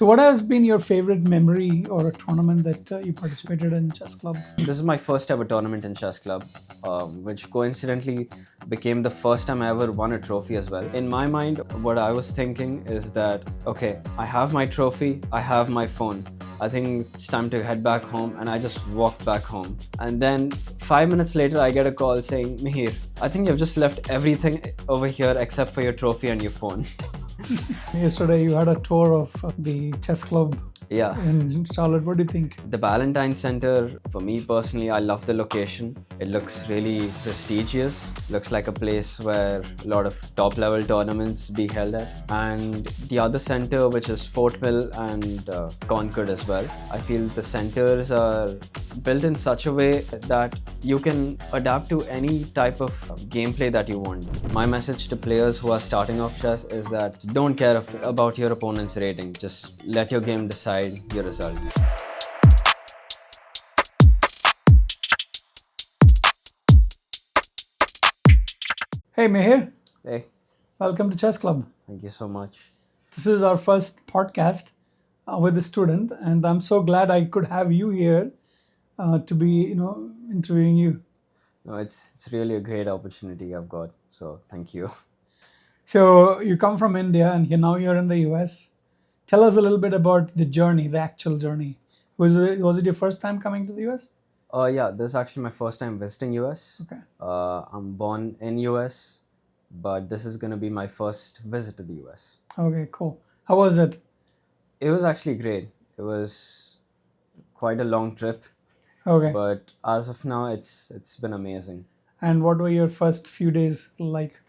So, what has been your favorite memory or a tournament that you participated in Chess Club? This is my first ever tournament in Chess Club, which coincidentally became the first time I ever won a trophy as well. In my mind, what I was thinking is that, okay, I have my trophy, I have my phone. I think it's time to head back home, and I just walked back home. And then 5 minutes later, I get a call saying, Mihir, I think you've just left everything over here except for your trophy and your phone. Yesterday, you had a tour of the Chess Club Yeah. in Charlotte. What do you think? The Ballantyne Center, for me personally, I love the location. It looks really prestigious. Looks like a place where a lot of top level tournaments be held at. And the other center, which is Fort Mill and Concord as well. I feel the centers are built in such a way that you can adapt to any type of gameplay that you want. My message to players who are starting off chess is that don't care about your opponent's rating. Just let your game decide your result. Hey, Mihir, Hey, welcome to Chess Club. thank you so much. This is our first podcast with a student, and I'm so glad I could have you here to be, interviewing you. No, it's really a great opportunity I've got. So thank you. So you come from India, and now you're in the US. Tell us a little bit about the journey, the actual journey. Was it your first time coming to the US? Yeah, this is actually my first time visiting US. Okay. I'm born in US, but this is gonna be my first visit to the US. Okay, cool. How was it? It was actually great. It was quite a long trip, Okay. but as of now, it's been amazing. And what were your first few days like?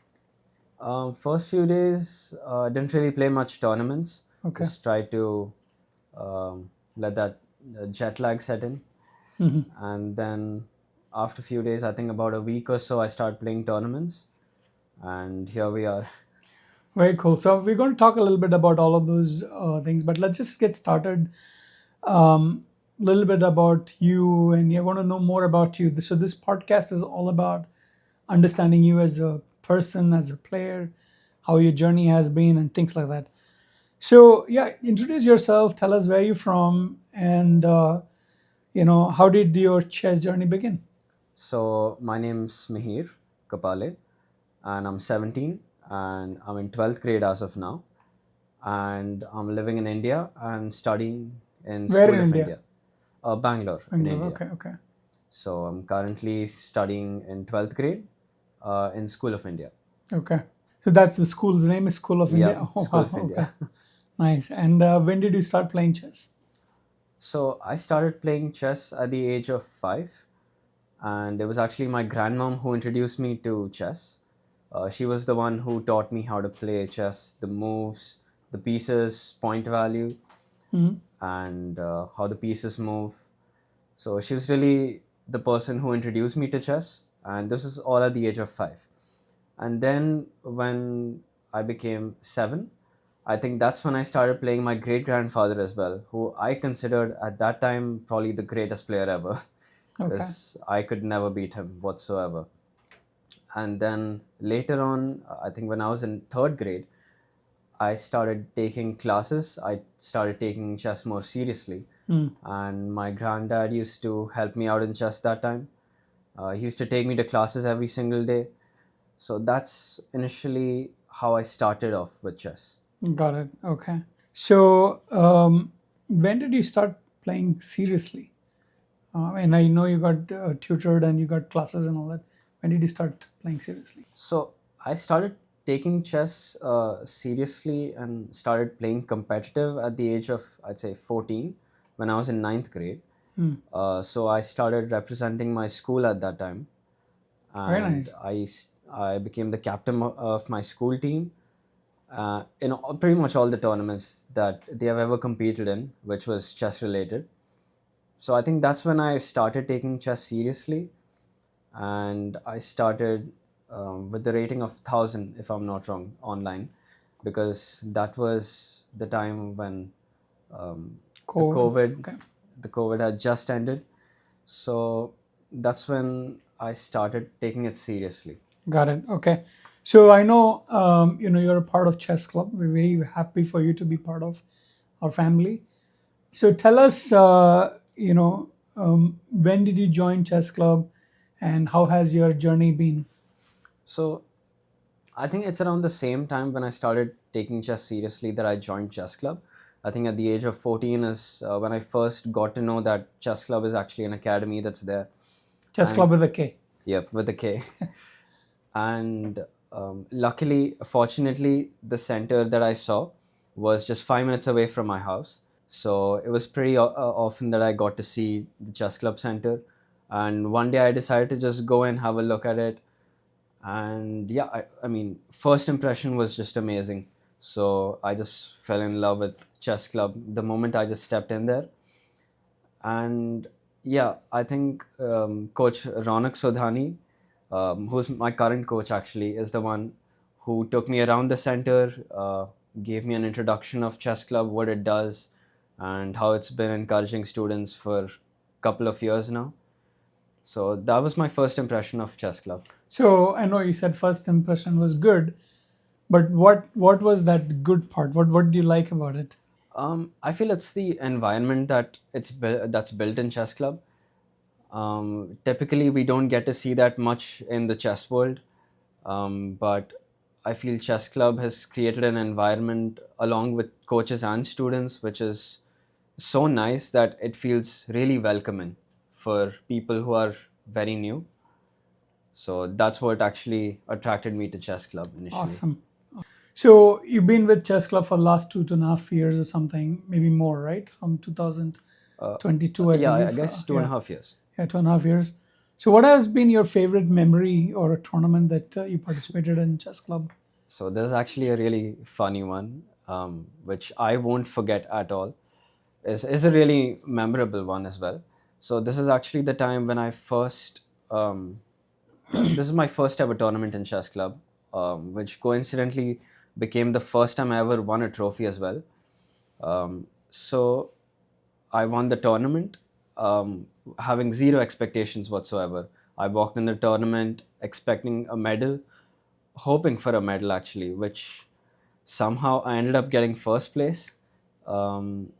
First few days, didn't really play much tournaments. Okay. Just tried to let that jet lag set in. And then after a few days, I think about a week or so, I started playing tournaments. And here we are. Very cool. So we're going to talk a little bit about all of those things, but let's just get started. A little bit about you, and I want to know more about you. So this podcast is all about understanding you as a person, as a player, how your journey has been, and things like that. So yeah, introduce yourself. Tell us where you're from, and how did your chess journey begin? So my name's Mihir Kapale, and I'm 17, and I'm in 12th grade as of now. And I'm living in India and studying in Where School in of India? India. Bangalore, in India. Okay, okay. So I'm currently studying in 12th grade in School of India. Okay. So that's the school's name is School of India. Yeah, Oh, School wow, of India. okay. Nice. And when did you start playing chess? So I started playing chess at the age of 5, and it was actually my grandmom who introduced me to chess. She was the one who taught me how to play chess, the moves, the pieces, point value, and how the pieces move. So she was really the person who introduced me to chess, and this is all at the age of 5. And then when I became 7, I think that's when I started playing my great grandfather as well, who I considered at that time probably the greatest player ever, Okay. because I could never beat him whatsoever. And then later on, I think when I was in 3rd grade, I started taking classes. I started taking chess more seriously. And my granddad used to help me out in chess that time. He used to take me to classes every single day. So that's initially how I started off with chess. Got it. Okay. So when did you start playing seriously? And I know you got tutored and you got classes and all that. When did you start playing seriously? So I started taking chess seriously and started playing competitive at the age of, I'd say, 14, when I was in 9th grade. So I started representing my school at that time. Very And nice. I became the captain of my school team in pretty much all the tournaments that they have ever competed in, which was chess related. So I think that's when I started taking chess seriously, and I started with the rating of 1000, if I'm not wrong, online, because that was the time when COVID. Okay. the COVID had just ended. So that's when I started taking it seriously. Got it. Okay. So I know you're a part of Chess Club. We're very happy for you to be part of or family. So tell us, when did you join Chess Club, and how has your journey been? So I think it's around the same time when I started taking chess seriously that I joined Chess Club. I think at the age of 14 is when I first got to know that Chess Club is actually an academy that's there. Chess And Club with a K. yep, with a K. And luckily, fortunately, the center that I saw was just 5 minutes away from my house. So it was pretty often that I got to see the Chess Club center. And one day I decided to just go and have a look at it. And yeah, I mean, first impression was just amazing. So I just fell in love with Chess Club the moment I just stepped in there. And yeah, I think Coach Ronak Sodhani, who's my current coach actually, is the one who took me around the center, gave me an introduction of Chess Club, what it does, and how it's been encouraging students for a couple of years now. So that was my first impression of Chess Club. So I know you said first impression was good, but what was that good part? What do you like about it? I feel it's the environment that that's built in Chess Club. Typically, we don't get to see that much in the chess world, but I feel Chess Club has created an environment along with coaches and students, which is so nice that it feels really welcoming for people who are very new. So that's what actually attracted me to Chess Club initially. Awesome. So you've been with Chess Club for the last 2.5 years or something, maybe more, right? From Uh, 2022, I yeah, I believe. guess two and a Yeah, half years. yeah, 2.5 years. So what has been your favorite memory or a tournament that you participated in Chess Club? So there's actually a really funny one, which I won't forget at all. Is a really memorable one as well. So this is actually the time when I first. This is my first ever tournament in Chess Club, which coincidentally became the first time I ever won a trophy as well. So I won the tournament, having zero expectations whatsoever. I walked in the tournament expecting a medal, hoping for a medal actually, which somehow I ended up getting first place. Um,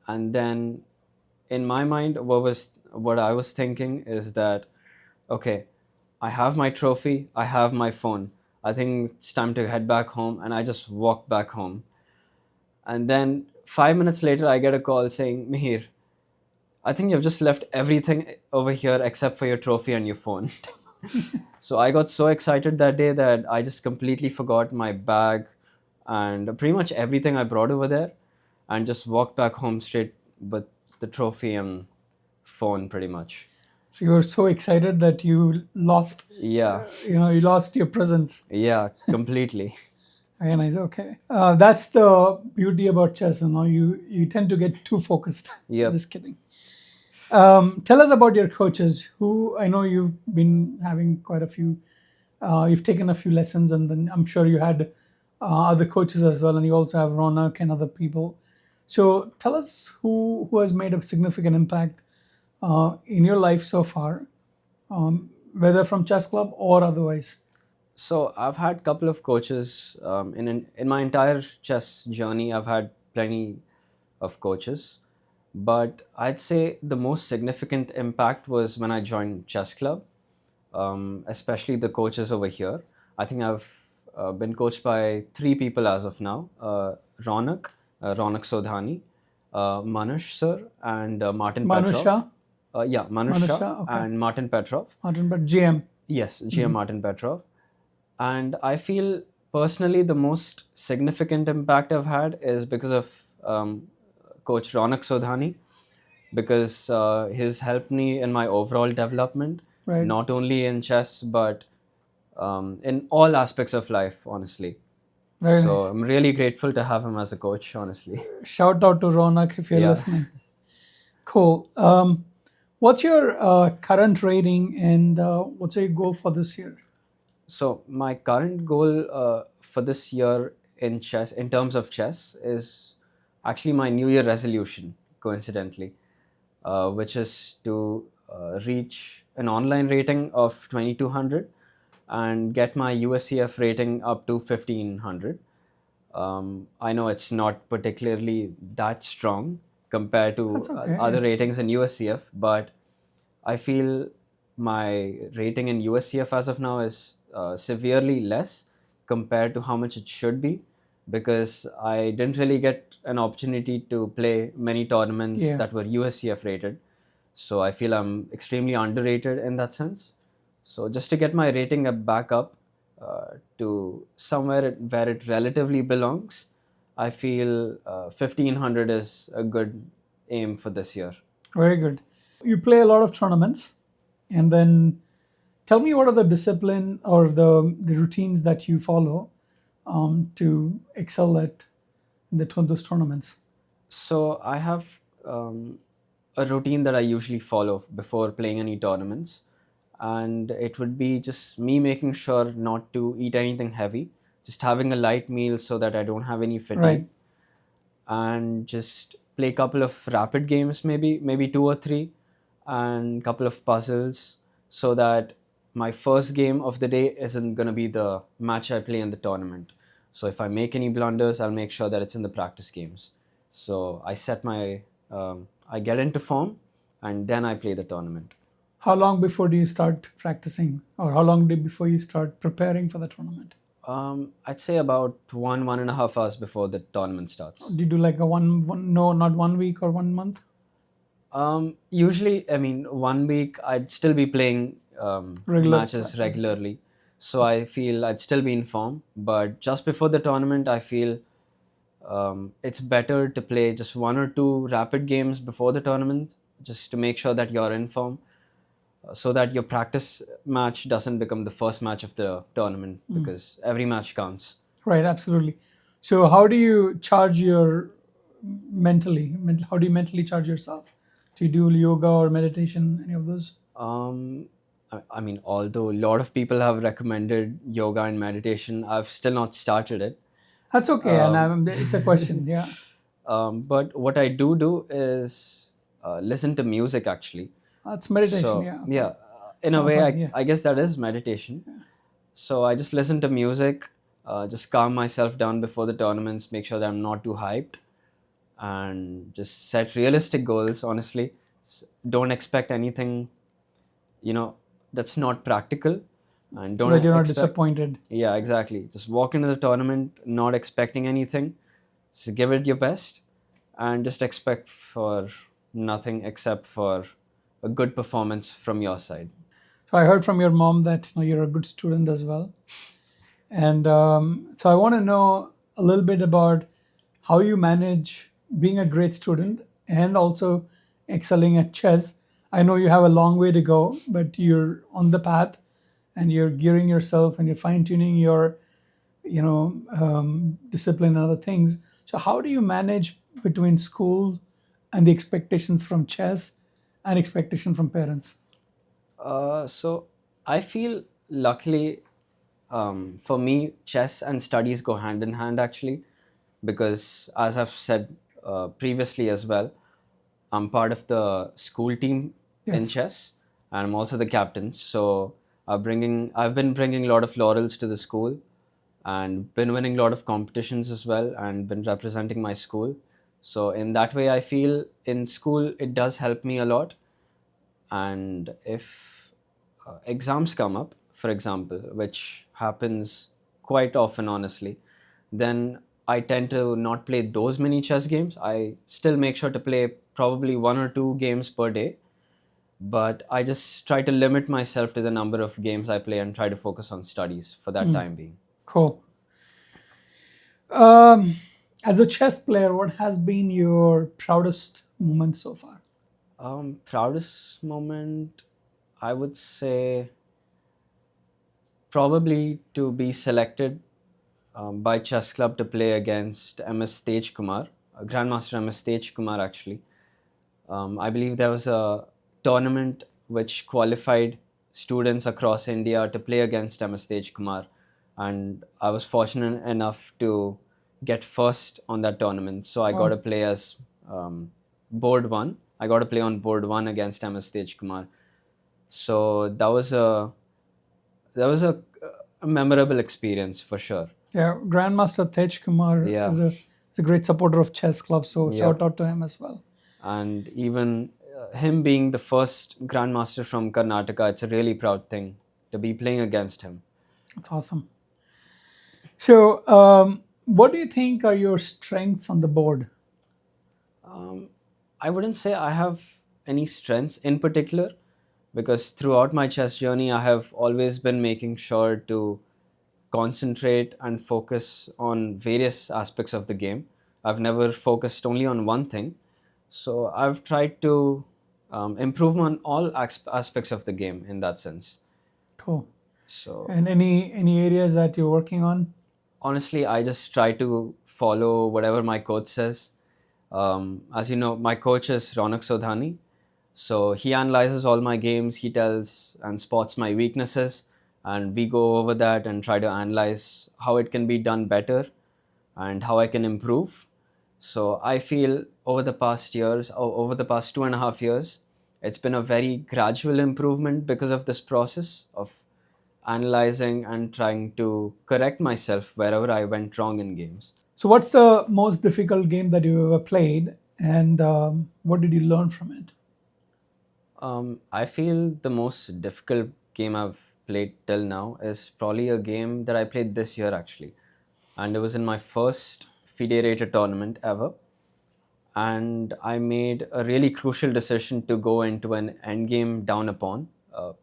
and then in my mind, what I was thinking is that okay, I have my trophy, I have my phone. I think it's time to head back home, and I just walked back home. And then 5 minutes later, I get a call saying, Mihir, I think you've just left everything over here except for your trophy and your phone. So I got so excited that day that I just completely forgot my bag and pretty much everything I brought over there and just walked back home straight with the trophy and phone pretty much. So you were so excited that you lost, Yeah, you lost your presence. yeah, completely. Very nice. Okay, that's the beauty about chess. You tend to get too focused. Yep. Just kidding. Tell us about your coaches, who I know you've been having quite a few. You've taken a few lessons, and then I'm sure you had other coaches as well, and you also have Ronak and other people. So tell us who has made a significant impact in your life so far, whether from chess club or otherwise. So I've had a couple of coaches in my entire chess journey. I've had plenty of coaches, but I'd say the most significant impact was when I joined Chess Club, especially the coaches over here. I think I've been coached by three people as of now: Ronak, Ronak Sodhani, Manush sir, and Martin Petrov. Manusha, Yeah, Manush Shah Manusha, okay, and Martin Petrov. Martin, but GM. Yes, GM Martin Petrov. And I feel personally the most significant impact I've had is because of Coach Ronak Sodhani, because he's helped me in my overall development, Right. not only in chess, but in all aspects of life, honestly. Very So nice. I'm really grateful to have him as a coach, honestly. Shout out to Ronak if you're Yeah. listening. Cool. What's your current rating, and what's your goal for this year? So my current goal for this year in chess, in terms of chess, is actually my New Year resolution. Coincidentally, which is to reach an online rating of 2200 and get my USCF rating up to 1500. I know it's not particularly that strong compared That's to okay. Yeah. other ratings in USCF, but I feel my rating in USCF as of now is severely less compared to how much it should be, because I didn't really get an opportunity to play many tournaments Yeah. that were USCF rated. So I feel I'm extremely underrated in that sense. So just to get my rating back up to somewhere where it relatively belongs, I feel 1500 is a good aim for this year. Very good. You play a lot of tournaments, and then tell me what are the discipline or the routines that you follow to excel at those tournaments. So I have a routine that I usually follow before playing any tournaments, and it would be just me making sure not to eat anything heavy, just having a light meal so that I don't have any fatigue, Right. and just play a couple of rapid games, maybe two or three, and couple of puzzles, so that my first game of the day isn't going to be the match I play in the tournament. So if I make any blunders, I'll make sure that it's in the practice games. So I get into form, and then I play the tournament. How long before do you start practicing, or how long before you start preparing for the tournament? I'd say about 1.5 hours before the tournament starts. Do you do like a one no, not 1 week or 1 month? Usually, I mean, 1 week I'd still be playing Regular matches matches. Yeah. regularly, so I feel I'd still be in form. But just before the tournament, I feel it's better to play just one or two rapid games before the tournament, just to make sure that you're in form, so that your practice match doesn't become the first match of the tournament, because every match counts. Right, absolutely. So, how do you charge your how do you mentally charge yourself? Do you do yoga or meditation, any of those? I mean, although a lot of people have recommended yoga and meditation, I've still not started it. That's okay, and Um, it's a question. Yeah, but what I do is listen to music actually. that's meditation. So Yeah, yeah, okay. in a way, Fine. Yeah. I guess that is meditation. So I just listen to music, just calm myself down before the tournaments, make sure that I'm not too hyped, and just set realistic goals. Honestly, don't expect anything, you know, that's not practical, and So don't that you're not expect. disappointed. Yeah, exactly. Just walk into the tournament not expecting anything. Just give it your best, and just expect for nothing except for a good performance from your side. So I heard from your mom that you're a good student as well. And so I want to know a little bit about how you manage being a great student and also excelling at chess. I know you have a long way to go, but you're on the path and you're gearing yourself and you're fine tuning your, discipline and other things. So how do you manage between school and the expectations from chess and expectation from parents? So I feel luckily, for me, chess and studies go hand in hand actually, because as I've said previously as well, I'm part of the school team in Yes. chess, and I'm also the captain. So I've been bringing a lot of laurels to the school, and been winning a lot of competitions as well, and been representing my school. So in that way, I feel in school it does help me a lot. And if exams come up, for example, which happens quite often, honestly, then I tend to not play those many chess games. I still make sure to play probably one or two games per day, but I just try to limit myself to the number of games I play and try to focus on studies for that time being. Cool. Um, as a chess player, what has been your proudest moment so far? Proudest moment, I would say probably to be selected by Chess Klub to play against MS Tej Kumar, Grandmaster MS Tej Kumar actually. I believe there was a tournament which qualified students across India to play against MS Tej Kumar, and I was fortunate enough to get first on that tournament. So I got to Wow. play as board one. I got to play on board one against MS Tej Kumar. So that was a memorable experience for sure. Yeah, Grandmaster Tej Kumar Yeah, is a great supporter of Chess Club, so shout yep. out to him as well. And even him being the first grandmaster from Karnataka, it's a really proud thing to be playing against him. That's awesome. So, what do you think are your strengths on the board? Um, I wouldn't say I have any strengths in particular because throughout my chess journey, I have always been making sure to concentrate and focus on various aspects of the game. I've never focused only on one thing. So I've tried to improve on all aspects of the game in that sense. Cool. So And any areas that you're working on? honestly, I just try to follow whatever my coach says. As you know, my coach is Ronak Sodhani. So he analyzes all my games, he tells and spots my weaknesses, and we go over that and try to analyze how it can be done better and how I can improve. So I feel over the past years, over the past 2.5 years, it's been a very gradual improvement because of this process of analyzing and trying to correct myself wherever I went wrong in games. So, what's the most difficult game that you ever played, and what did you learn from it? I feel the most difficult game I've played till now is probably a game that I played this year actually. And it was in my first FIDE rated tournament ever. And I made a really crucial decision to go into an endgame down a pawn,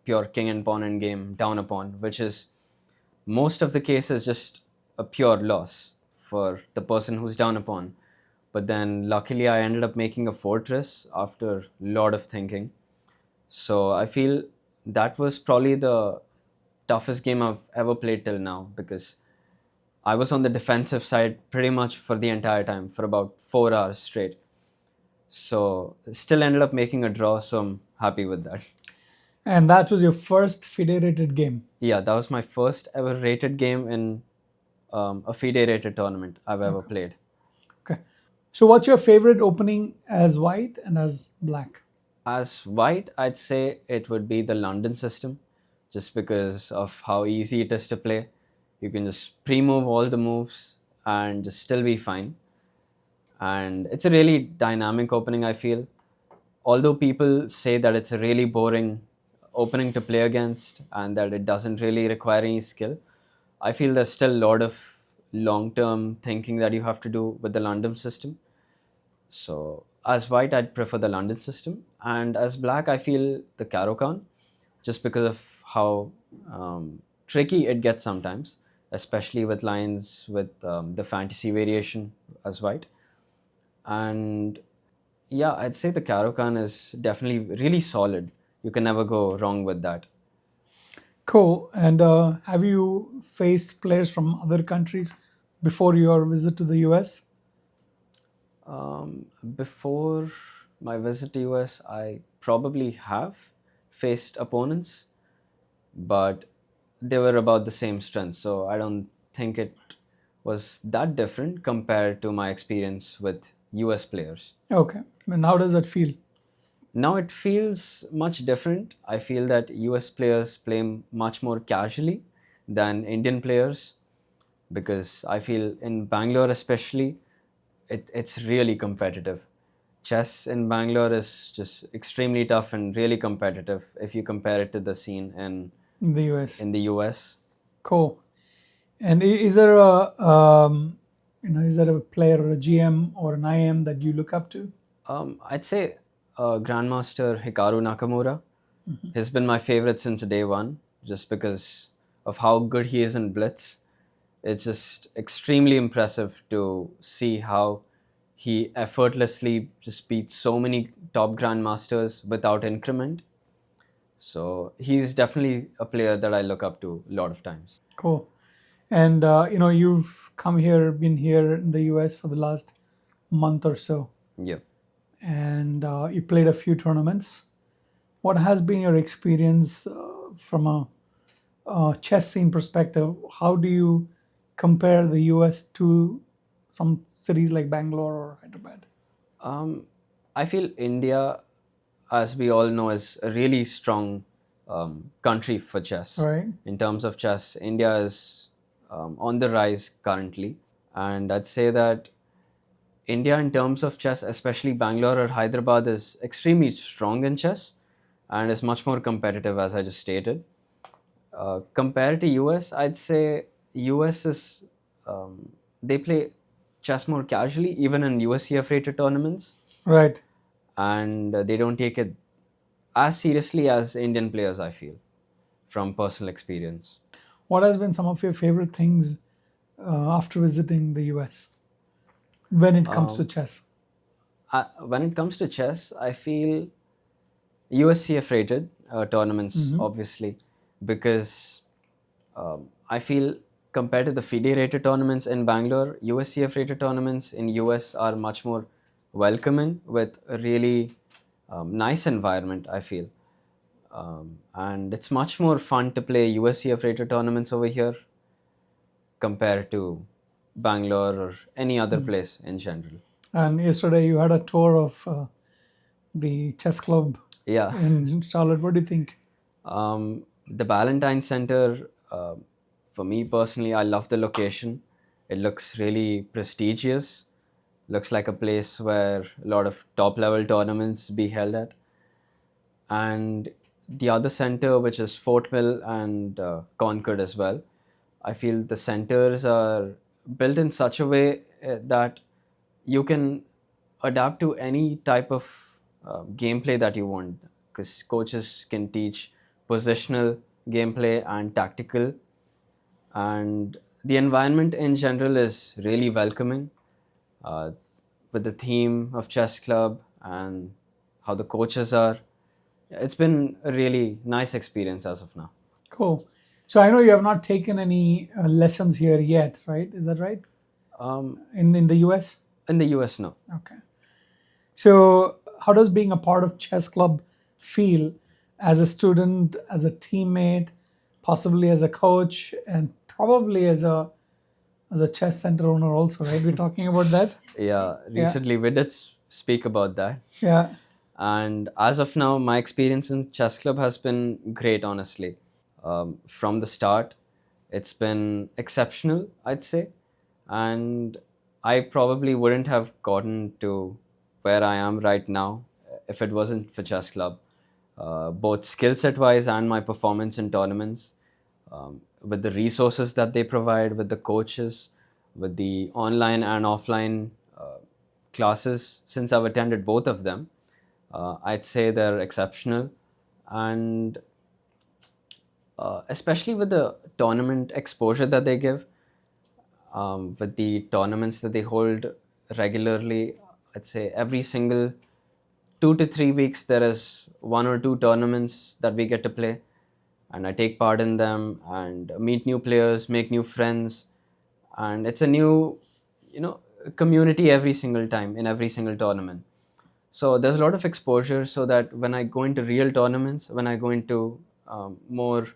pure king and pawn endgame down a pawn, which is most of the cases just a pure loss for the person who's down a pawn. But then luckily I ended up making a fortress after a lot of thinking. So I feel that was probably the toughest game I've ever played till now because I was on the defensive side pretty much for the entire time for about 4 hours straight. So still ended up making a draw, so I'm happy with that. And that was your first federated game. Yeah, that was my first ever rated game in a FIDE rated tournament I've ever Okay. played. Okay. So, what's your favorite opening as white and as black? As white, I'd say it would be the London system, just because of how easy it is to play. You can just pre move all the moves and just still be fine. And it's a really dynamic opening, I feel. Although people say that it's a really boring opening to play against and that it doesn't really require any skill, I feel there's still a lot of long term thinking that you have to do with the London system. So as white, I'd prefer the London system, and as black, I feel the Caro-Kann, just because of how tricky it gets sometimes, especially with lines with the fantasy variation as white. And yeah, I'd say the Caro-Kann is definitely really solid. You can never go wrong with that. Cool. And have you faced players from other countries before your visit to the US? Before my visit to US, I probably have faced opponents, but they were about the same strength. So I don't think it was that different compared to my experience with US players. Okay. And how does that feel? Now it feels much different. I feel that US players play much more casually than Indian players because I feel in Bangalore, especially, it's really competitive. Chess in Bangalore is just extremely tough and really competitive if you compare it to the scene In the US. in the US. Cool. And is there a is there a player or a GM or an IM that you look up to? I'd say Grandmaster Hikaru Nakamura. He's been my favorite since day one, just because of how good he is in blitz. It's just extremely impressive to see how he effortlessly just beats so many top grandmasters without increment. So he's definitely a player that I look up to a lot of times. Cool. And you've come here, been here in the US for the last month or so, Yeah. and you played a few tournaments. What has been your experience from a chess scene perspective? How do you compare the US to some cities like Bangalore or Hyderabad? Um, I feel India, as we all know, is a really strong country for All chess. right. In terms of chess, India is on the rise currently. And I'd say that India, in terms of chess, especially Bangalore or Hyderabad, is extremely strong in chess and is much more competitive, as I just stated. Compared to US, I'd say US is they play chess more casually, even in USCF rated tournaments, Right. and they don't take it as seriously as Indian players. I feel from personal experience. What has been some of your favorite things after visiting the US when it comes to Um, chess? when it comes to chess, I feel USCF rated tournaments, Hmm. obviously, because I feel compared to the FIDE rated tournaments in Bangalore, USCF rated tournaments in US are much more welcoming with a really nice environment, I feel. And it's much more fun to play USCF rated tournaments over here compared to Bangalore or any other place in general. And yesterday you had a tour of the chess club Yeah. in Charlotte. What do you think? The Ballantyne Center, for me personally, I love the location. It looks really prestigious. Looks like a place where a lot of top level tournaments be held at. And the other center, which is Fort Mill and Concord as well, I feel the centers are built in such a way that you can adapt to any type of gameplay that you want, because coaches can teach positional gameplay and tactical, and the environment in general is really welcoming, uh, with the theme of chess club and how the coaches are. It's been a really nice experience as of now. Cool. So I know you have not taken any lessons here yet, right? Is that right? um, In the US? in the US, no. Okay. So how does being a part of chess club feel as a student, as a teammate, possibly as a coach, and probably as a chess center owner also, right? We're talking about that. Yeah, Yeah. recently we did speak about that. Yeah. And as of now, my experience in chess club has been great, honestly. From the start, it's been exceptional, I'd say. And I probably wouldn't have gotten to where I am right now if it wasn't for chess club. Both skill set wise and my performance in tournaments, with the resources that they provide, with the coaches, with the online and offline classes, since I've attended both of them, I'd say they're exceptional. And especially with the tournament exposure that they give, with the tournaments that they hold regularly, I'd say every single 2 to 3 weeks there is one or two tournaments that we get to play, and I take part in them and meet new players, make new friends, and it's a new, you know, community every single time in every single tournament. So there's a lot of exposure, so that when I go into real tournaments, when I go into more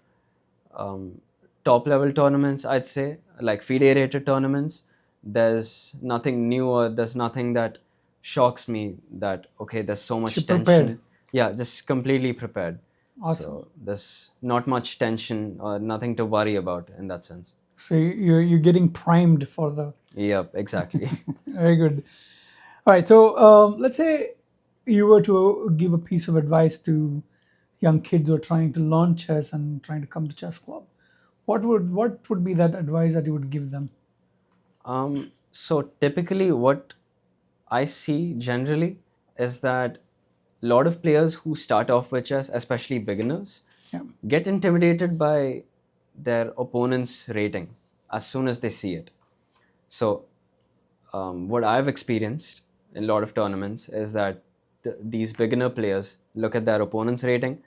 um, top level tournaments, I'd say like FIDE rated tournaments, there's nothing new or there's nothing that shocks me, that okay, there's so She much prepared. tension. Yeah, just completely prepared. Awesome. So there's not much tension or nothing to worry about in that sense. So you're getting primed for the. Yep, exactly. Very good. All right. So let's say you were to give a piece of advice to young kids who are trying to learn chess and trying to come to chess club. What would be that advice that you would give them? So typically, what I see generally is that a lot of players who start off with chess, especially beginners, Yeah. get intimidated by their opponent's rating as soon as they see it. So, what I've experienced in a lot of tournaments is that these beginner players look at their opponent's rating,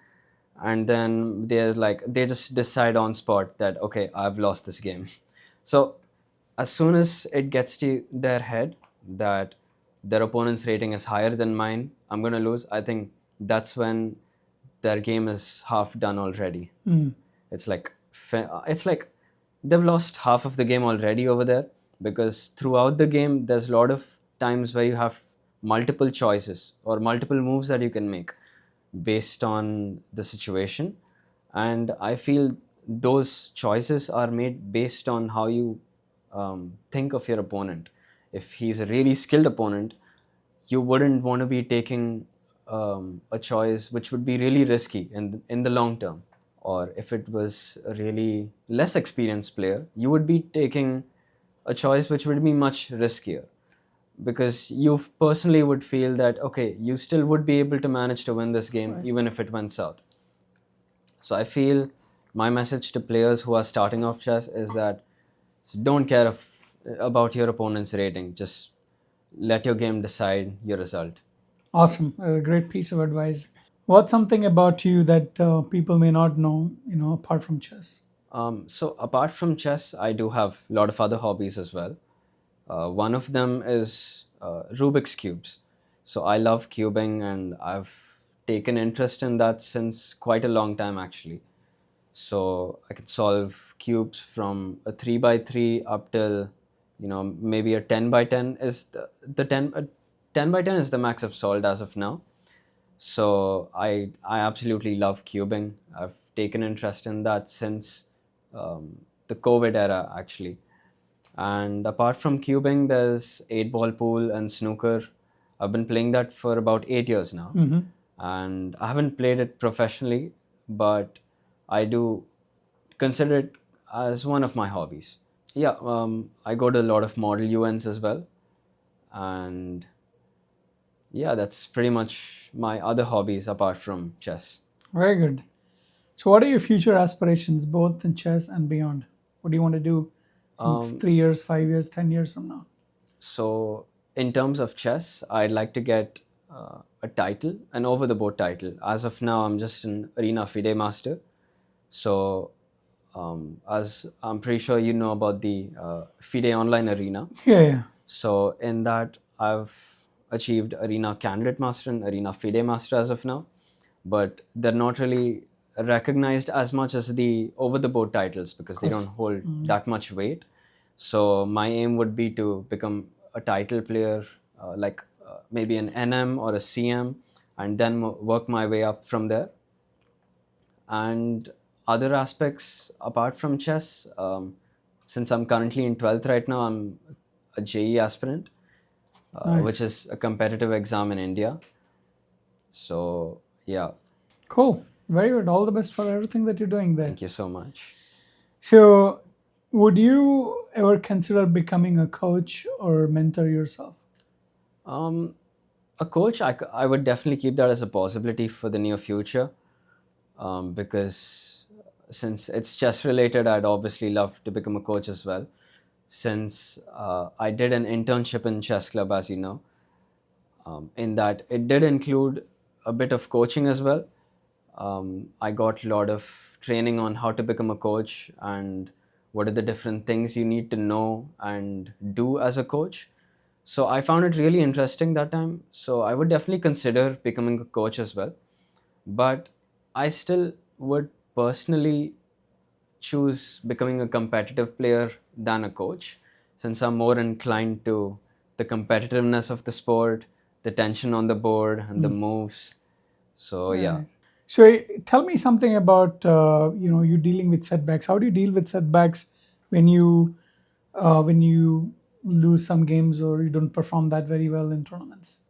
and then they just decide on spot that okay, I've lost this game. So as soon as it gets to their head that their opponent's rating is higher than mine, I'm going to lose, I think that's when their game is half done already. It's like they've lost half of the game already over there, because throughout the game there's a lot of times where you have multiple choices or multiple moves that you can make based on the situation. And I feel those choices are made based on how you think of your opponent. If he's a really skilled opponent, you wouldn't want to be taking a choice which would be really risky in the long term. Or if it was a really less experienced player, you would be taking a choice which would be much riskier, because you personally would feel that okay, you still would be able to manage to win this game Right. even if it went south. So I feel my message to players who are starting off chess is that don't care about your opponent's rating. Just let your game decide your result. Awesome. A great piece of advice. What's something about you that people may not know, apart from chess? So apart from chess, I do have a lot of other hobbies as well. One of them is Rubik's cubes. So I love cubing, and I've taken interest in that since quite a long time actually. So I can solve cubes from a 3 by 3 up till maybe a 10 by 10 is the 10 by 10 is the max I've solved as of now. So I absolutely love cubing. I've taken interest in that since the COVID era actually. And apart from cubing, there's 8 ball pool and snooker. I've been playing that for about 8 years now, and I haven't played it professionally, but I do consider it as one of my hobbies. Yeah, I go to a lot of model UNs as well, and yeah, that's pretty much my other hobbies apart from chess. Very good. So, what are your future aspirations, both in chess and beyond? What do you want to do in Um, 3 years, 5 years, 10 years from now? so, in terms of chess, I'd like to get a title, an over the board title. As of now, I'm just an arena FIDE master. So, as I'm pretty sure you know about the FIDE online arena. Yeah, yeah. So, in that, I've achieved arena candidate master and arena FIDE master as of now, but they're not really recognized as much as the over the board titles because Of they don't course. hold that much weight. So, my aim would be to become a title player, like maybe an NM or a CM, and then work my way up from there. And other aspects apart from chess, since I'm currently in 12th right now, I'm a JE aspirant, which Nice. is a competitive exam in India. So yeah, Cool. Very good. All the best for everything that you're doing there. thank you so much. So, would you ever consider becoming a coach or mentor yourself? um, a coach, I would definitely keep that as a possibility for the near future, because since it's chess related, I'd obviously love to become a coach as well, since I did an internship in Chess Klub, as you know, in that it did include a bit of coaching as well. I got a lot of training on how to become a coach and what are the different things you need to know and do as a coach. So I found it really interesting that time. So I would definitely consider becoming a coach as well. But I still would personally choose becoming a competitive player than a coach, since I'm more inclined to the competitiveness of the sport, the tension on the board, and the moves. So, Very yeah. nice. So, tell me something about you dealing with setbacks. How do you deal with setbacks when you lose some games or you don't perform that very well in tournaments?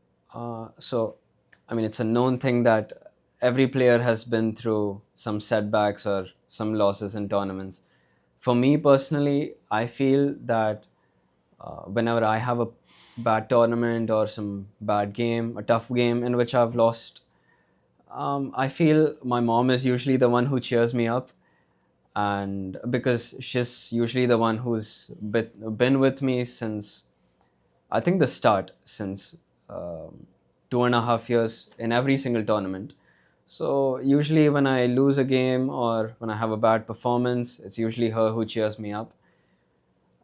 So, I mean, it's a known thing that every player has been through some setbacks or some losses in tournaments. For me personally, I feel that whenever I have a bad tournament or some bad game, a tough game in which I've lost, I feel my mom is usually the one who cheers me up, and because she's usually the one who's been with me since I think the start, since 2.5 years in every single tournament. So usually when I lose a game or when I have a bad performance, it's usually her who cheers me up.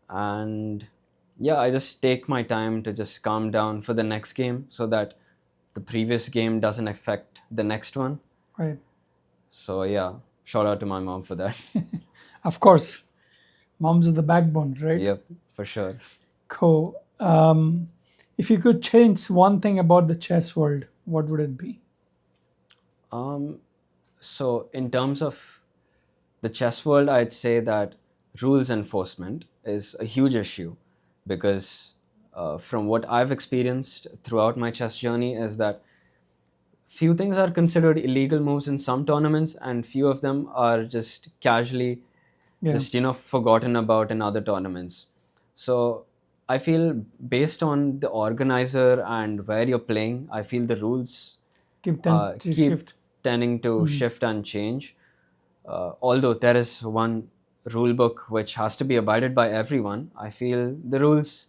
And yeah, I just take my time to just calm down for the next game so that the previous game doesn't affect the next one. Right. So yeah, shout out to my mom for that. Of course, moms are the backbone, right? Yep, for sure. Cool. If you could change one thing about the chess world, what would it be? Um, so in terms of the chess world, I'd say that rules enforcement is a huge issue because from what I've experienced throughout my chess journey is that few things are considered illegal moves in some tournaments and few of them are just casually Yeah. just forgotten about in other tournaments. So I feel based on the organizer and where you're playing, I feel the rules Keep tend to keep shift. tending to shift and change. Although there is one rule book which has to be abided by everyone, I feel the rules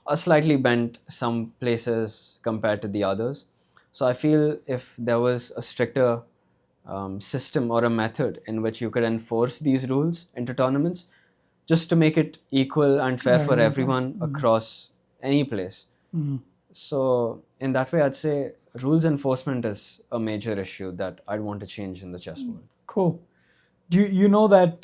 are slightly bent some places compared to the others. So I feel if there was a stricter system or a method in which you could enforce these rules into tournaments, just to make it equal and fair Yeah, for exactly. everyone across any place. So in that way, I'd say rules enforcement is a major issue that I'd want to change in the chess world. Cool. Do you know that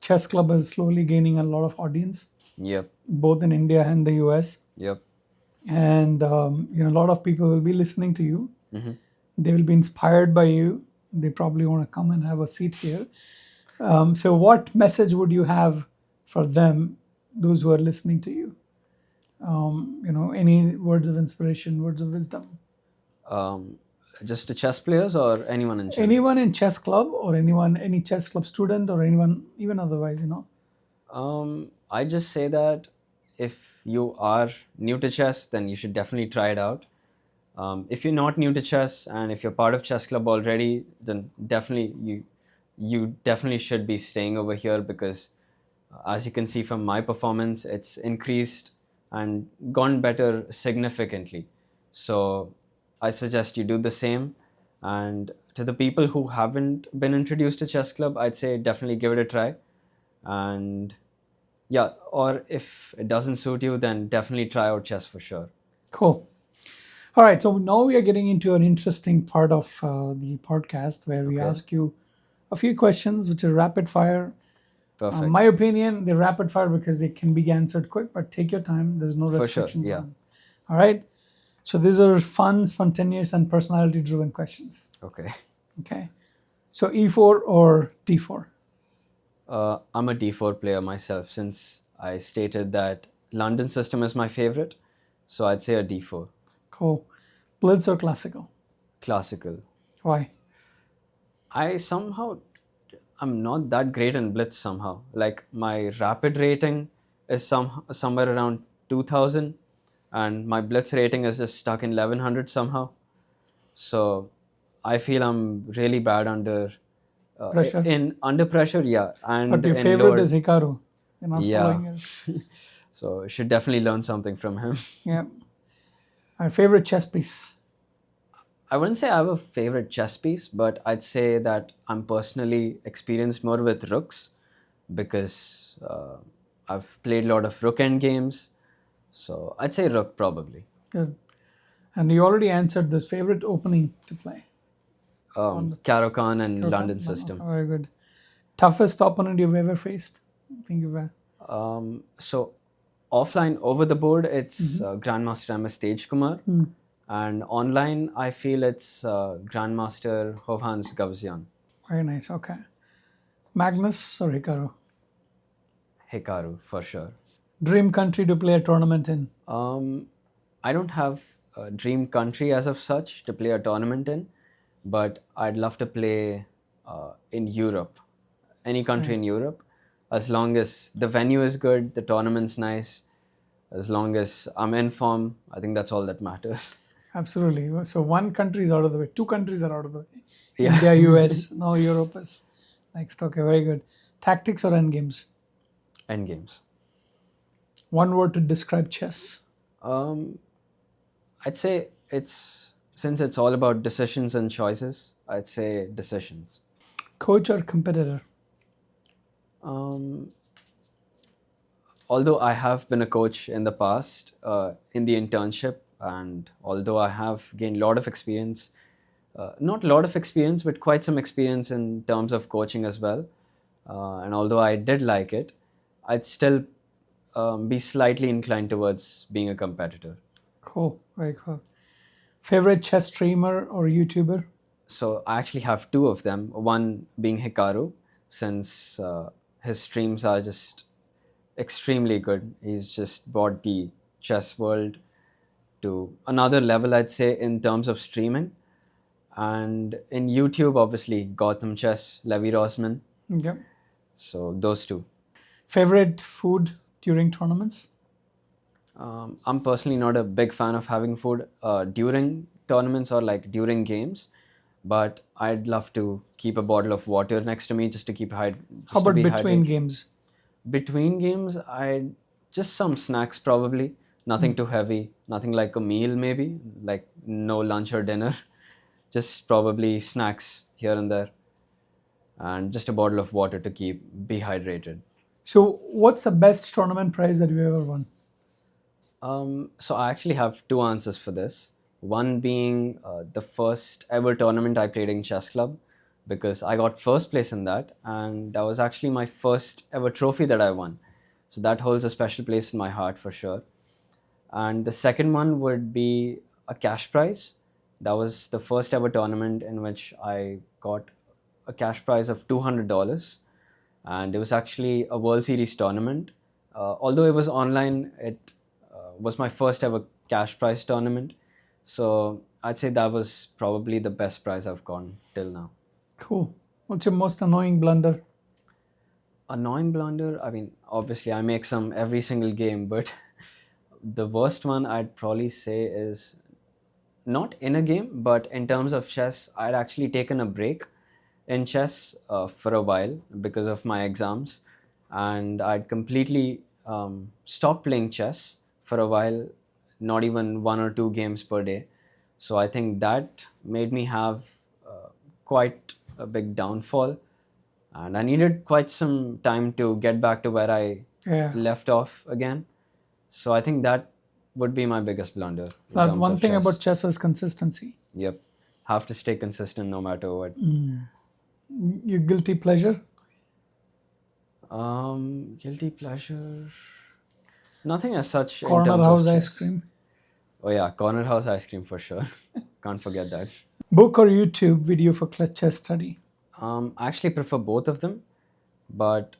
Chess Club is slowly gaining a lot of audience, Yep, both in India and the US? yep. And a lot of people will be listening to you. Hmm. They will be inspired by you. They probably want to come and have a seat here. So, what message would you have for them, those who are listening to you? Any words of inspiration, words of wisdom? Um, just the chess players or anyone in general? Anyone in chess club or anyone, any chess club student or anyone, even otherwise. I just say that if you are new to chess, then you should definitely try it out. If you're not new to chess and if you're part of chess club already, then definitely you definitely should be staying over here because as you can see from my performance, it's increased and gone better significantly. So I suggest you do the same. And to the people who haven't been introduced to chess club, I'd say definitely give it a try. And yeah, or if it doesn't suit you, then definitely try out chess for sure. Cool. All right. So now we are getting into an interesting part of the podcast where we Okay, ask you a few questions, which are rapid fire. perfect. My opinion, they're rapid fire because they can be answered quick, but take your time. There's no For sure, restrictions yeah. on. All right. So these are fun, spontaneous, and personality driven questions. Okay. Okay. So E4 or D4? I'm a D4 player myself since I stated that London system is my favorite. So I'd say a D4. Cool. Blitz or classical? Classical. Why? I'm not that great in blitz somehow. Like my rapid rating is somewhere around 2000 and my blitz rating is just stuck in 1100 somehow. So I feel I'm really bad under Pressure. in under pressure, yeah, and But your in favorite lower, is Hikaru. You're not yeah. following it. So should definitely learn something from him. Yeah. My favorite chess piece. I wouldn't say I have a favorite chess piece, but I'd say that I'm personally experienced more with rooks because I've played a lot of rook end games. So I'd say rook probably. Good. And you already answered this favorite opening to play. Caro-Kann and London Caro-Kann. system. Very good. Toughest opponent you've ever faced? Think you've So offline over the board, it's Grandmaster MS Tej Kumar. And online, I feel it's Grandmaster Hovhans Gavzian. very nice. Okay. Magnus or Hikaru? Hikaru for sure. Dream country to play a tournament in? I don't have a dream country as of such to play a tournament in, but I'd love to play in Europe, any country in Europe, as long as the venue is good, the tournament's nice, as long as I'm in form. I think that's all that matters. Absolutely. So one country is out of the way. Two countries are out of the way. Yeah. India, US. Now Europe is next. Okay, very good. Tactics or endgames? End games. One word to describe chess. I'd say since it's all about decisions and choices, I'd say decisions. Coach or competitor? Um, Although I have been a coach in the past in the internship, and although I have gained a lot of experience, not a lot of experience, but quite some experience in terms of coaching as well. And although I did like it, I'd still be slightly inclined towards being a competitor. Cool. Very cool. Favorite chess streamer or YouTuber? So I actually have two of them. One being Hikaru, since his streams are just extremely good. He's just brought the chess world to another level, I'd say, in terms of streaming. And in YouTube, obviously, Gotham Chess, Levi Rosman. Yeah. So those two. Favorite food during tournaments? I'm personally not a big fan of having food during tournaments or like during games, but I'd love to keep a bottle of water next to me just to How just to about be between hydrated. games? Between games, I just some snacks probably. Nothing too heavy. Nothing like a meal maybe, like no lunch or dinner. Just probably snacks here and there, and just a bottle of water to keep be hydrated. So, what's the best tournament prize that you ever won? So I actually have two answers for this. One being the first ever tournament I played in Chess Club, because I got first place in that, and that was actually my first ever trophy that I won. So that holds a special place in my heart for sure. And the second one would be a cash prize. That was the first ever tournament in which I got a cash prize of $200, and it was actually a World Series tournament. Although it was online, it was my first ever cash prize tournament. So I'd say that was probably the best prize I've gotten till now. Cool. What's your most annoying blunder? Annoying blunder, I mean, obviously I make some every single game, but the worst one I'd probably say is not in a game, but in terms of chess, I'd actually taken a break in chess for a while because of my exams, and I'd completely stopped playing chess for a while, not even one or two games per day. So I think that made me have quite a big downfall, and I needed quite some time to get back to where I Yeah. left off again. So I think that would be my biggest blunder in That terms one of thing about chess. chess is consistency. Yep. Have to stay consistent no matter what. Your guilty pleasure? Guilty pleasure. Nothing as such in Corner terms of house ice chess. cream. Oh yeah, corner house ice cream for sure. Can't forget that. Book or YouTube video for chess study? I actually prefer both of them, but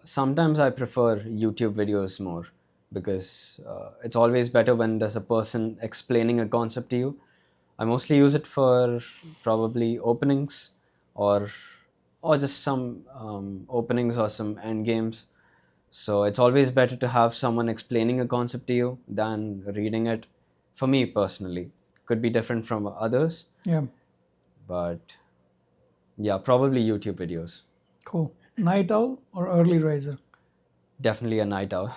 sometimes I prefer YouTube videos more because it's always better when there's a person explaining a concept to you. I mostly use it for probably openings or just some openings or some end games. So it's always better to have someone explaining a concept to you than reading it. For me personally, could be different from others, Yeah. but yeah, probably YouTube videos. Cool. Night owl or early riser? Definitely a night owl.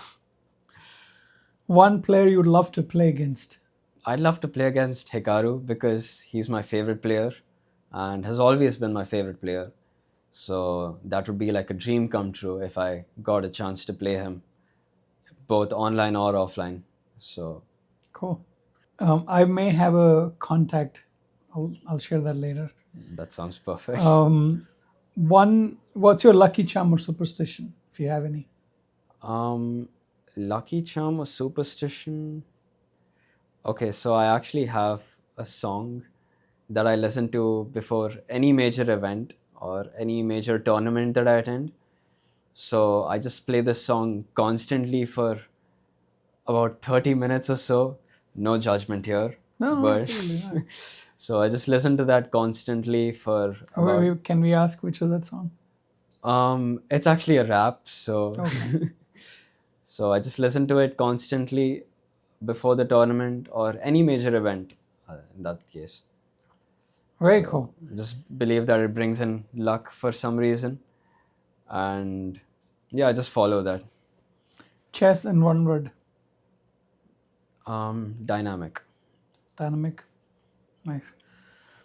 One player you'd love to play against? I'd love to play against Hikaru because he's my favorite player and has always been my favorite player. So that would be like a dream come true if I got a chance to play him, both online or offline. So Cool. I may have a contact. I'll share that later. that sounds perfect. What's your lucky charm or superstition, if you have any? Lucky charm or superstition? Okay, so I actually have a song that I listen to before any major event or any major tournament that I attend. So I just play this song constantly for about 30 minutes or so. No judgment here. No, no, But absolutely not. so I just listen to that constantly for about Can we ask which is that song? it's actually a rap, so Okay. so I just listen to it constantly before the tournament or any major event in that case. Very So cool. just believe that it brings in luck for some reason, and yeah, I just follow that. Chess in one word. Dynamic. Dynamic. Nice.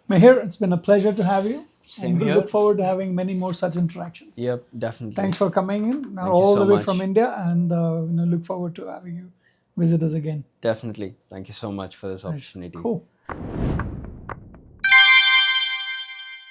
Mihir, it's been a pleasure to have you. Same And we here. look forward to having many more such interactions. Yep, definitely. Thanks for coming in Thank you all so the way much. from India, and look forward to having you visit us again. Definitely. Thank you so much for this opportunity. Cool.